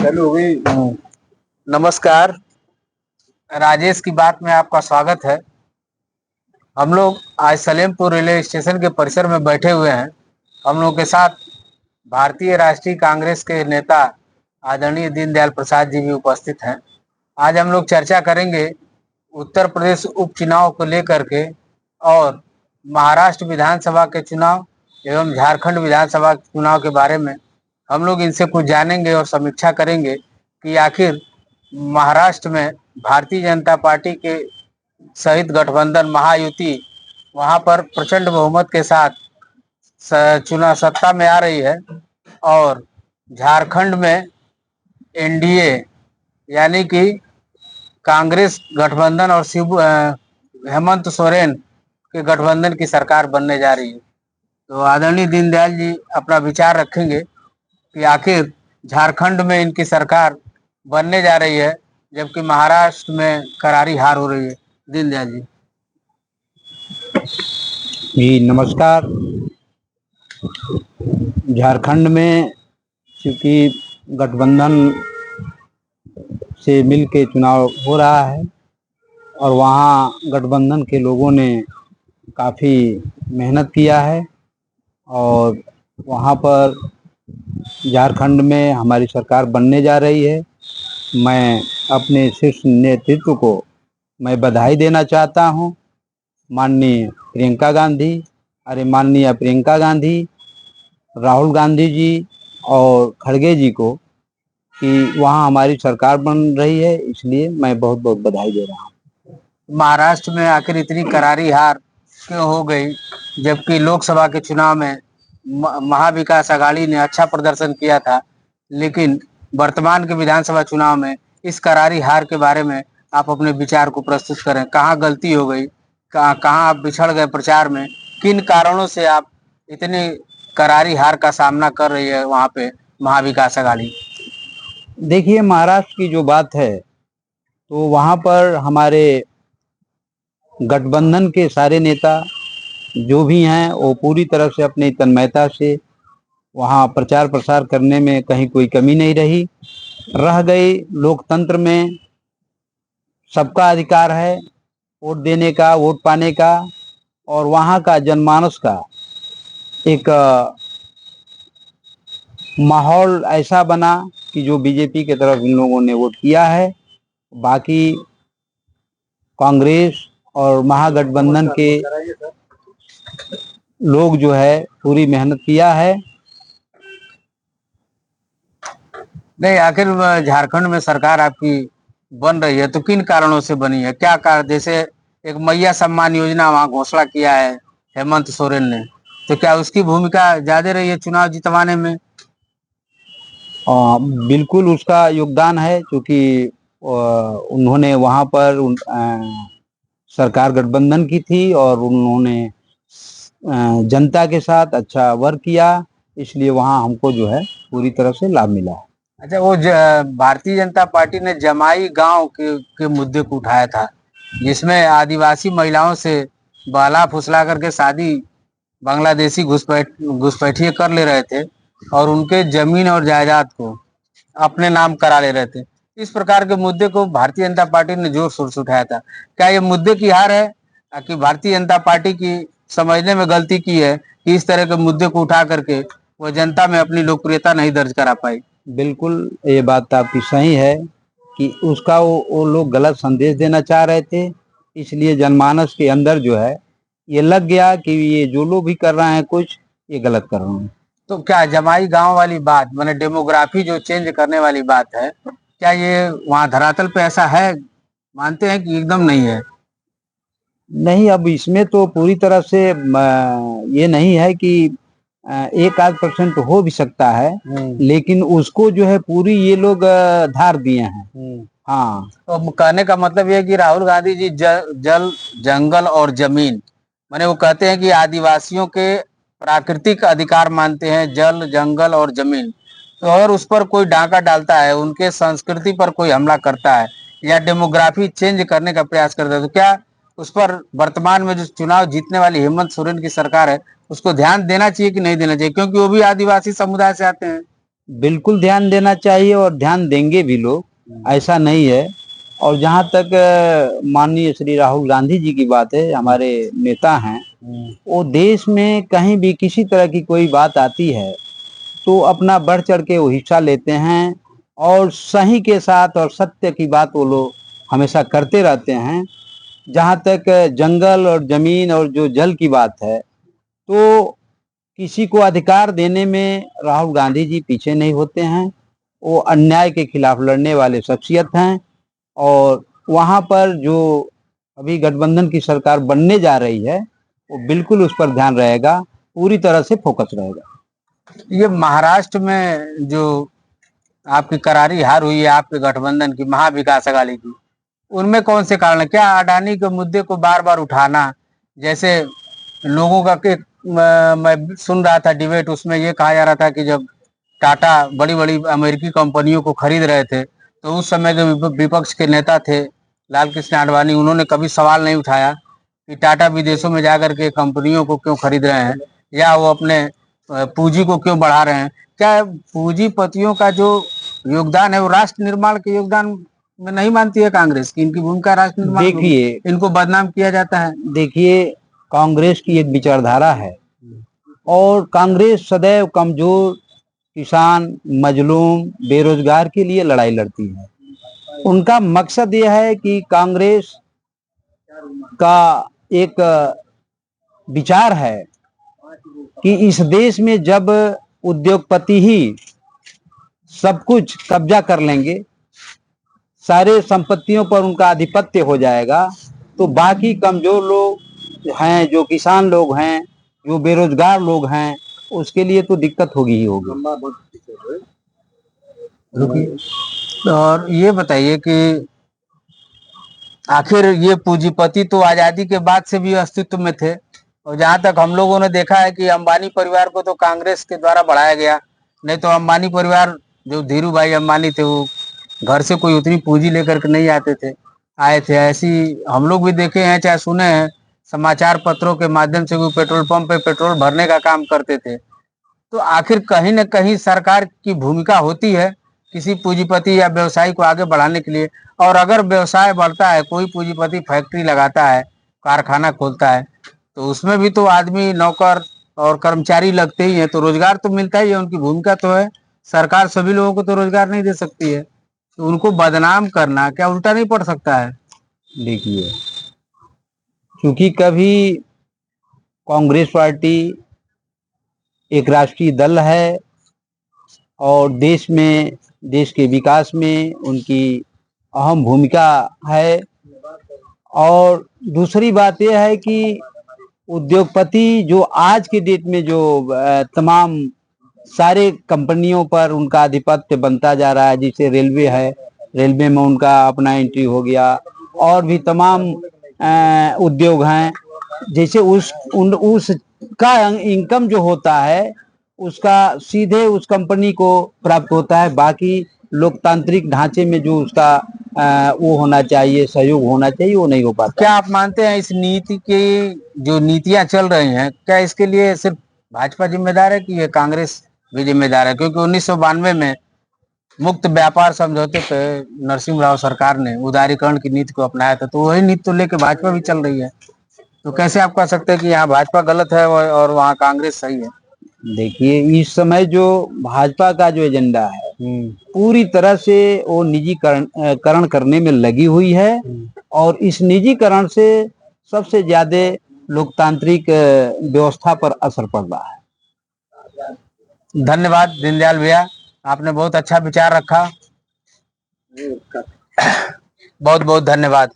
चालू हो गई। नमस्कार। राजेश की बात में आपका स्वागत है। हम लोग आज सलेमपुर रेलवे स्टेशन के परिसर में बैठे हुए हैं। हम लोग के साथ भारतीय राष्ट्रीय कांग्रेस के नेता आदरणीय दीनदयाल प्रसाद जी भी उपस्थित हैं। आज हम लोग चर्चा करेंगे उत्तर प्रदेश उपचुनाव को लेकर के और महाराष्ट्र विधानसभा के चुनाव एवं झारखंड विधानसभा के चुनाव के बारे में हम लोग इनसे कुछ जानेंगे और समीक्षा करेंगे कि आखिर महाराष्ट्र में भारतीय जनता पार्टी के सहित गठबंधन महायुति वहां पर प्रचंड बहुमत के साथ चुनाव सत्ता में आ रही है और झारखंड में एनडीए यानी कि कांग्रेस गठबंधन और हेमंत सोरेन के गठबंधन की सरकार बनने जा रही है। तो आदरणीय दीनदयाल जी अपना विचार रखेंगे कि आखिर झारखंड में इनकी सरकार बनने जा रही है जबकि महाराष्ट्र में करारी हार हो रही है। दीनदयाल जी। जी नमस्कार। झारखंड में चूंकि गठबंधन से मिल के चुनाव हो रहा है और वहाँ गठबंधन के लोगों ने काफ़ी मेहनत किया है और वहाँ पर झारखंड में हमारी सरकार बनने जा रही है। मैं अपने शीर्ष नेतृत्व को मैं बधाई देना चाहता हूँ। माननीय प्रियंका गांधी, राहुल गांधी जी और खड़गे जी को कि वहाँ हमारी सरकार बन रही है, इसलिए मैं बहुत बहुत बधाई दे रहा हूँ। महाराष्ट्र में आखिर इतनी करारी हार क्यों हो गई जबकि लोकसभा के चुनाव में महाविकास आघाड़ी ने अच्छा प्रदर्शन किया था, लेकिन वर्तमान के विधानसभा चुनाव में इस करारी हार के बारे में आप अपने विचार को प्रस्तुत करें। कहाँ गलती हो गई, कहाँ आप बिछड़ गए प्रचार में, किन कारणों से आप इतनी करारी हार का सामना कर रही है वहाँ पे महाविकास आघाड़ी? देखिए, महाराष्ट्र की जो बात है तो वहाँ पर हमारे गठबंधन के सारे नेता जो भी हैं वो पूरी तरह से अपनी तन्मयता से वहाँ प्रचार प्रसार करने में कहीं कोई कमी नहीं रह गई। लोकतंत्र में सबका अधिकार है वोट देने का, वोट पाने का, और वहाँ का जनमानस का एक माहौल ऐसा बना कि जो बीजेपी की तरफ इन लोगों ने वोट किया है। बाकी कांग्रेस और महागठबंधन के लोग जो है पूरी मेहनत किया है। नहीं, आखिर झारखंड में सरकार आपकी बन रही है तो किन कारणों से बनी है? क्या कारण, जैसे एक मैया सम्मान योजना वहां घोषणा किया है हेमंत सोरेन ने, तो क्या उसकी भूमिका ज्यादा रही है चुनाव जितवाने में? बिल्कुल उसका योगदान है, क्योंकि उन्होंने वहां पर सरकार गठबंधन की थी और उन्होंने जनता के साथ अच्छा वर्क किया, इसलिए वहां हमको जो है पूरी तरह से लाभ मिला। अच्छा, वो भारतीय जनता पार्टी ने जमाई गांव के मुद्दे को उठाया था जिसमें आदिवासी महिलाओं से बहला फुसला करके शादी बांग्लादेशी घुसपैठिए कर ले रहे थे और उनके जमीन और जायदाद को अपने नाम करा ले रहे थे। इस प्रकार के मुद्दे को भारतीय जनता पार्टी ने जोर शोर से उठाया था। क्या ये मुद्दे की हार है कि भारतीय जनता पार्टी की समझने में गलती की है कि इस तरह के मुद्दे को उठा करके वो जनता में अपनी लोकप्रियता नहीं दर्ज करा पाई? बिल्कुल ये बात आपकी सही है कि उसका वो लोग गलत संदेश देना चाह रहे थे, इसलिए जनमानस के अंदर जो है ये लग गया कि ये जो लोग भी कर रहे हैं कुछ ये गलत कर रहे हैं। तो क्या जमाई गांव वाली बात, माने डेमोग्राफी जो चेंज करने वाली बात है, क्या ये वहाँ धरातल पे ऐसा है? मानते हैं कि एकदम नहीं है? नहीं, अब इसमें तो पूरी तरह से ये नहीं है कि 1-8% हो भी सकता है, लेकिन उसको जो है पूरी ये लोग धार दिए हैं। हाँ, तो कहने का मतलब ये है कि राहुल गांधी जी जल जंगल और जमीन, माने वो कहते हैं कि आदिवासियों के प्राकृतिक अधिकार मानते हैं जल जंगल और जमीन, तो अगर उस पर कोई डांका डालता है, उनके संस्कृति पर कोई हमला करता है या डेमोग्राफी चेंज करने का प्रयास करता है, तो क्या उस पर वर्तमान में जो चुनाव जीतने वाली हेमंत सोरेन की सरकार है उसको ध्यान देना चाहिए कि नहीं देना चाहिए, क्योंकि वो भी आदिवासी समुदाय से आते हैं? बिल्कुल ध्यान देना चाहिए और ध्यान देंगे भी लोग, ऐसा नहीं है। और जहाँ तक माननीय श्री राहुल गांधी जी की बात है, हमारे नेता हैं, वो देश में कहीं भी किसी तरह की कोई बात आती है तो अपना बढ़ चढ़ के वो हिस्सा लेते हैं और सही के साथ और सत्य की बात वो लोग हमेशा करते रहते हैं। जहाँ तक जंगल और जमीन और जो जल की बात है, तो किसी को अधिकार देने में राहुल गांधी जी पीछे नहीं होते हैं। वो अन्याय के खिलाफ लड़ने वाले शख्सियत हैं और वहाँ पर जो अभी गठबंधन की सरकार बनने जा रही है, वो बिल्कुल उस पर ध्यान रहेगा, पूरी तरह से फोकस रहेगा। ये महाराष्ट्र में जो आपकी करारी हार हुई है आपके गठबंधन की, महाविकास अघाड़ी की, उनमें कौन से कारण है? क्या अडानी के मुद्दे को बार बार उठाना, जैसे लोगों का मैं सुन रहा था डिबेट, उसमें ये कहा जा रहा था कि जब टाटा बड़ी बड़ी अमेरिकी कंपनियों को खरीद रहे थे तो उस समय के विपक्ष के नेता थे लाल कृष्ण आडवाणी, उन्होंने कभी सवाल नहीं उठाया कि टाटा विदेशों में जाकर के कंपनियों को क्यों खरीद रहे हैं या वो अपने पूंजी को क्यों बढ़ा रहे हैं। क्या पूंजीपतियों का जो योगदान है वो राष्ट्र निर्माण के योगदान में नहीं मानती है कांग्रेस की? इनकी भूमिका राष्ट्र निर्माण में, देखिए, इनको बदनाम किया जाता है। देखिए, कांग्रेस की एक विचारधारा है और कांग्रेस सदैव कमजोर, किसान, मजलूम, बेरोजगार के लिए लड़ाई लड़ती है। उनका मकसद यह है कि कांग्रेस का एक विचार है कि इस देश में जब उद्योगपति ही सब कुछ कब्जा कर लेंगे, सारे संपत्तियों पर उनका आधिपत्य हो जाएगा, तो बाकी कमजोर लोग हैं, जो किसान लोग हैं, जो बेरोजगार लोग हैं, उसके लिए तो दिक्कत होगी ही होगी। और ये बताइए कि आखिर ये पूंजीपति तो आजादी के बाद से भी अस्तित्व में थे और जहां तक हम लोगों ने देखा है कि अंबानी परिवार को तो कांग्रेस के द्वारा बढ़ाया गया, नहीं तो अंबानी परिवार जो धीरू भाई अंबानी थे वो घर से कोई उतनी पूंजी लेकर के नहीं आए थे। ऐसी हम लोग भी देखे हैं, चाहे सुने हैं, समाचार पत्रों के माध्यम से वो पेट्रोल पंप पे पेट्रोल भरने का काम करते थे। तो आखिर कहीं न कहीं सरकार की भूमिका होती है किसी पूंजीपति या व्यवसायी को आगे बढ़ाने के लिए। और अगर व्यवसाय बढ़ता है, कोई पूंजीपति फैक्ट्री लगाता है, कारखाना खोलता है, तो उसमें भी तो आदमी, नौकर और कर्मचारी लगते ही हैं, तो रोजगार तो मिलता ही है, उनकी भूमिका तो है। सरकार सभी लोगों को तो रोजगार नहीं दे सकती है, तो उनको बदनाम करना क्या उल्टा नहीं पड़ सकता है? देखिए, क्योंकि कभी कांग्रेस पार्टी एक राष्ट्रीय दल है और देश के विकास में उनकी अहम भूमिका है। और दूसरी बात यह है कि उद्योगपति जो आज के डेट में जो तमाम सारे कंपनियों पर उनका आधिपत्य बनता जा रहा है, जैसे रेलवे है, रेलवे में उनका अपना एंट्री हो गया, और भी तमाम उद्योग हैं, जैसे उसका इनकम जो होता है उसका सीधे उस कंपनी को प्राप्त होता है। बाकी लोकतांत्रिक ढांचे में जो उसका वो होना चाहिए, सहयोग होना चाहिए, वो नहीं हो पाता। क्या आप मानते हैं इस नीति की जो नीतियां चल रही हैं, क्या इसके लिए सिर्फ भाजपा जिम्मेदार है कि ये कांग्रेस भी जिम्मेदार है? क्योंकि 1992 में मुक्त व्यापार समझौते पे नरसिम्हा राव सरकार ने उदारीकरण की नीति को अपनाया था, तो वही नीति तो लेके भाजपा भी चल रही है। तो कैसे आप कह सकते हैं कि यहाँ भाजपा गलत है और वहाँ कांग्रेस सही है? देखिए, इस समय जो भाजपा का जो एजेंडा है पूरी तरह से वो निजीकरण करने में लगी हुई है और इस निजीकरण से सबसे ज्यादा लोकतांत्रिक व्यवस्था पर असर पड़ रहा है। धन्यवाद दीनदयाल भैया, आपने बहुत अच्छा विचार रखा। बहुत बहुत धन्यवाद।